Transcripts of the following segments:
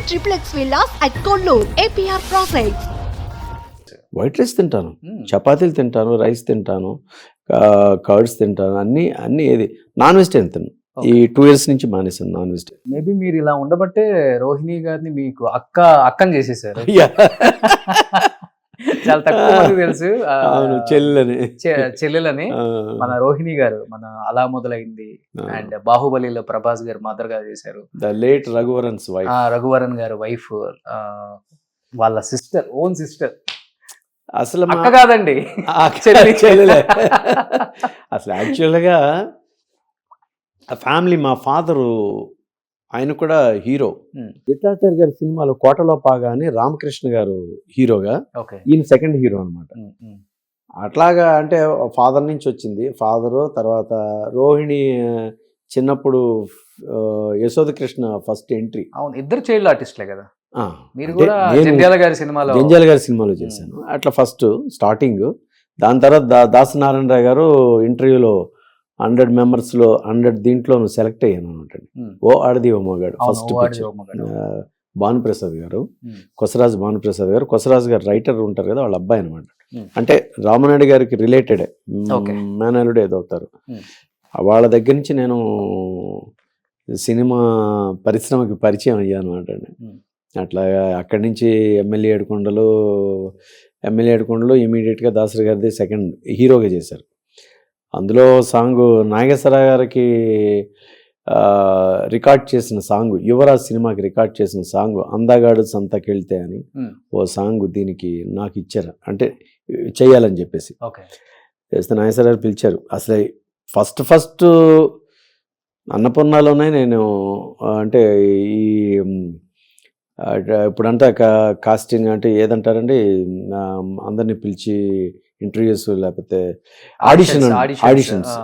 triplex villas at Kollur, APR Projects. White rice తింటాను, చపాతీలు తింటాను, రైస్ తింటాను, కర్డ్స్ తింటాను, అన్ని ఏది నాన్ వెజిటేరియన్ తిన్నాను. ఈ 2 years నుంచి మానేసాను నాన్ వెజిటేరియన్. మేబీ మీరు ఇలా ఉండబట్టే రోహిణి గారిని మీకు అక్కని చేసేసారు. చాలా తక్కువ మంది తెలుసు చెల్లెలని. మన రోహిణి గారు మన అలా మొదలైంది అండ్ బాహుబలిలో ప్రభాస్ గారు మదర్ గా చేశారు. ద లేట్ రఘువరన్ గారు వైఫ్, వాళ్ళ సిస్టర్, ఓన్ సిస్టర్. అసలు అక్క కాదండి, చెల్లెలే. అసలు యాక్చువల్గా ఆ ఫ్యామిలీ, మా ఫాదరు ఆయన కూడా హీరో. విఠలాచార్య గారి సినిమాలో కోటలో పాగా అని రామకృష్ణ గారు హీరోగా, ఈయన సెకండ్ హీరో అనమాట. అట్లాగా అంటే ఫాదర్ నుంచి వచ్చింది. ఫాదరు తర్వాత రోహిణి చిన్నప్పుడు యశోద కృష్ణ ఫస్ట్ ఎంట్రీ. అవును, ఇద్దరు చైల్డ్ ఆర్టిస్ట్లే కదా. మీరు కూడా జంధ్యాల గారి సినిమాలో చేశాను. అట్లా ఫస్ట్ స్టార్టింగ్. దాని తర్వాత దాసనారాయణరావు గారు ఇంటర్వ్యూలో 100 members-లో 100 దీంట్లో సెలెక్ట్ అయ్యాను అనమాట. ఓ ఆడది ఓ మగాడు ఫస్ట్ భానుప్రసాద్ గారు, కొసరాజు భానుప్రసాద్ గారు. కొసరాజు గారు రైటర్ ఉంటారు కదా, వాళ్ళ అబ్బాయి అనమాట. అంటే రామనాయుడు గారికి రిలేటెడే, మేనల్లుడు ఏదో అవుతారు. వాళ్ళ దగ్గర నుంచి నేను సినిమా పరిశ్రమకి పరిచయం అయ్యాను అనమాట. అట్లా అక్కడి నుంచి ఎమ్మెల్యే ఏడుకొండలు ఇమీడియట్గా దాసరి గారిది సెకండ్ హీరోగా చేశారు. అందులో సాంగ్ నాగేశ్వరరావు గారికి రికార్డ్ చేసిన సాంగ్, యువరాజ్ సినిమాకి రికార్డ్ చేసిన సాంగ్ అందగాడు సంతకెళ్తే అని ఓ సాంగ్ దీనికి నాకు ఇచ్చారు, అంటే చెయ్యాలని చెప్పేసి చేస్తే నాగేశ్వరరావు పిలిచారు. అసలు ఫస్ట్ అన్నపూర్ణలోనే నేను, అంటే ఈ ఇప్పుడంతా కాస్టింగ్ అంటే ఏదంటారండి, అందరినీ పిలిచి ఇంటర్వ్యూస్ లేకపోతే ఆడిషన్స్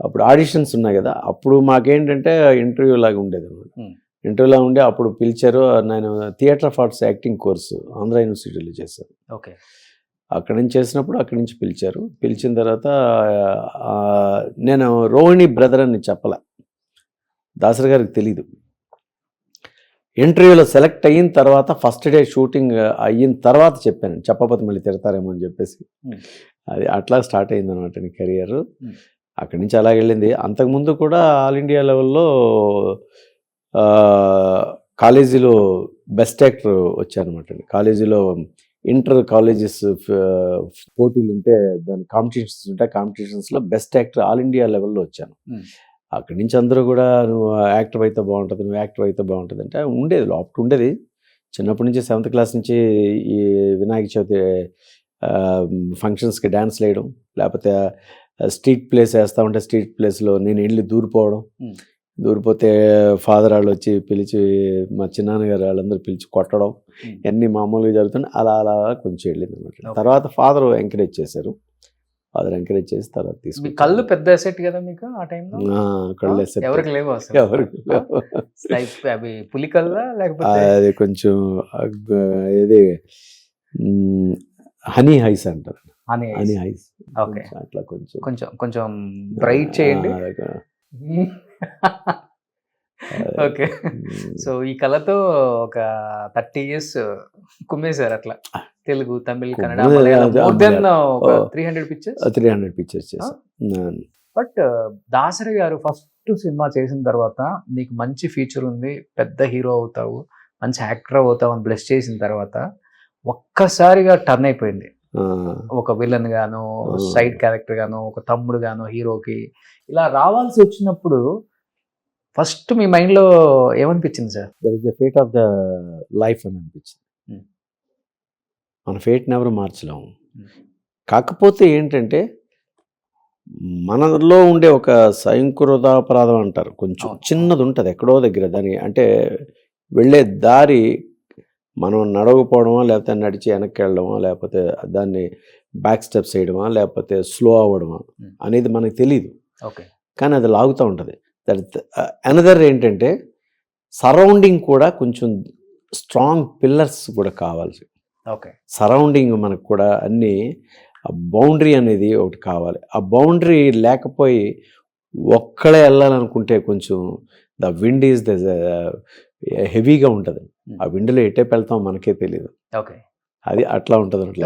అప్పుడు ఆడిషన్స్ ఉన్నాయి కదా. అప్పుడు మాకేంటంటే ఇంటర్వ్యూ లాగా ఉండేది అనమాట. ఇంటర్వ్యూలా ఉండే అప్పుడు పిలిచారు. నేను theatre of arts acting course Andhra యూనివర్సిటీలో చేశాను. అక్కడి నుంచి చేసినప్పుడు అక్కడి నుంచి పిలిచారు. పిలిచిన తర్వాత నేను రోహిణి బ్రదర్ అని చెప్పలే, దాసరి గారికి తెలీదు. ఇంటర్వ్యూలో సెలెక్ట్ అయిన తర్వాత ఫస్ట్ డే షూటింగ్ అయిన తర్వాత చెప్పాను, చెప్పకపోతే మళ్ళీ తిడతారేమో అని చెప్పేసి. అది అట్లా స్టార్ట్ అయింది అనమాట నీ కెరియర్. అక్కడి నుంచి అలాగ వెళ్ళింది. అంతకుముందు కూడా ఆల్ ఇండియా లెవెల్లో కాలేజీలో బెస్ట్ యాక్టర్ వచ్చారనమాట. కాలేజీలో ఇంటర్ కాలేజెస్ పోటీలు ఉంటే, దాని కాంపిటీషన్స్ ఉంటాయి, కాంపిటీషన్స్లో బెస్ట్ యాక్టర్ ఆల్ ఇండియా లెవెల్లో వచ్చాను. అక్కడి నుంచి అందరూ కూడా నువ్వు యాక్టర్ అయితే బాగుంటుంది అంటే ఉండేది, లోపల ఉండేది. చిన్నప్పటి నుంచి 7th class నుంచి ఈ వినాయక చవితి ఫంక్షన్స్కి డ్యాన్స్ వేయడం, లేకపోతే స్ట్రీట్ ప్లేస్ వేస్తూ ఉంటే స్ట్రీట్ ప్లేస్లో నేను వెళ్ళి దూరిపోతే ఫాదర్ వాళ్ళు వచ్చి పిలిచి, మా చిన్నాన్నగారు వాళ్ళందరూ పిలిచి కొట్టడం, ఇవన్నీ మామూలుగా జరుగుతుంది. అలా కొంచెం వెళ్ళింది అనమాట. తర్వాత ఫాదర్ ఎంకరేజ్ చేశారు. తర్వాత తీసుకు కళ్ళు పెద్ద ఎసెట్ కదా మీకు ఆ టైంలో. కళ్ళు ఎసెట్ ఎవరికి లేవు అసలు. అవి పులి కళ్ళ లేకపోతే అది కొంచెం ఇది హనీ హైస్ అంటారు. హనీ హైస్. అట్లా కొంచెం బ్రైట్ చేయండి. ఓకే. సో ఈ కళతో ఒక 30 years కుమ్మేశారు అట్లా. Telugu, Tamil, Kannada, Malayalam, more than 300 pictures చేశాను. బట్ దాసరి గారు ఫస్ట్ సినిమా చేసిన తర్వాత నీకు మంచి ఫ్యూచర్ ఉంది, పెద్ద హీరో అవుతావు, మంచి యాక్టర్ అవుతావు అని బ్లెస్ చేసిన తర్వాత ఒక్కసారిగా టర్న్ అయిపోయింది. ఒక విలన్ గాను, సైడ్ క్యారెక్టర్ గాను, ఒక తమ్ముడు గాను హీరోకి ఇలా రావాల్సి వచ్చినప్పుడు ఫస్ట్ మీ మైండ్లో ఏమనిపించింది sir? That is the fate of the life అని అనిపించింది. మన ఫేట్ని ఎవరు మార్చలేము. కాకపోతే ఏంటంటే మనలో ఉండే ఒక స్వయంకృతాపరాధం అంటారు, కొంచెం చిన్నది ఉంటుంది ఎక్కడో దగ్గర. దాని అంటే వెళ్ళే దారి మనం నడవకపోవడమా, లేకపోతే నడిచి వెనక్కి వెళ్ళడమా, లేకపోతే దాన్ని బ్యాక్ స్టెప్స్ వేయడమా, లేకపోతే స్లో అవ్వడమా అనేది మనకు తెలియదు. కానీ అది లాగుతూ ఉంటుంది. దట్ అనదర్ ఏంటంటే సరౌండింగ్ కూడా కొంచెం స్ట్రాంగ్ పిల్లర్స్ కూడా కావాలి. సరౌండింగ్ మనకు కూడా అన్నీ బౌండరీ అనేది ఒకటి కావాలి. ఆ బౌండరీ లేకపోయి ఒక్కడే వెళ్ళాలనుకుంటే కొంచెం ద విండ్ ఈజ్ ద హెవీగా ఉంటుంది. ఆ విండోలో ఎటేపు వెళ్తాం మనకే తెలియదు. ఓకే. అది అట్లా ఉంటుంది.